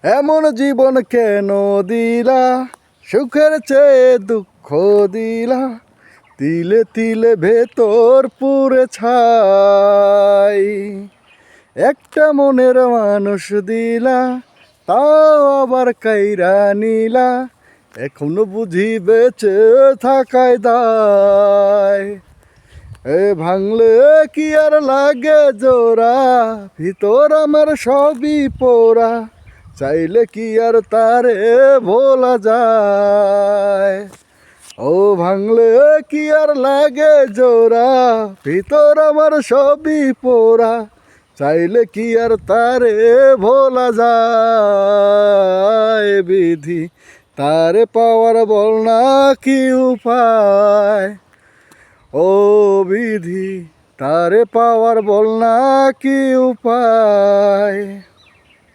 এমন জীবন কেন দিলা, সুখের চেয়ে দুঃখ দিলা, তিলে তিলে ভেতর পুরে ছাই। একটা মনের মানুষ দিলা, তাও আবার কাইরা নিলা, এখনো বুঝি বেঁচে থাকায় দায়। এ ভাঙলে কি আর লাগে জোড়া, ভিতর আমার সবই পোড়া, চাইলে কি আর তারে ভোলা যায়। ও ভাঙলে কি আর লাগে জোড়া, ভিতর আমার সবই পোড়া, চাইলে কি আর তারে ভোলা যায়। বিধি তারে পাওয়ার বল না কি উপায়, ও বিধি তারে পাওয়ার বল না কি উপায়।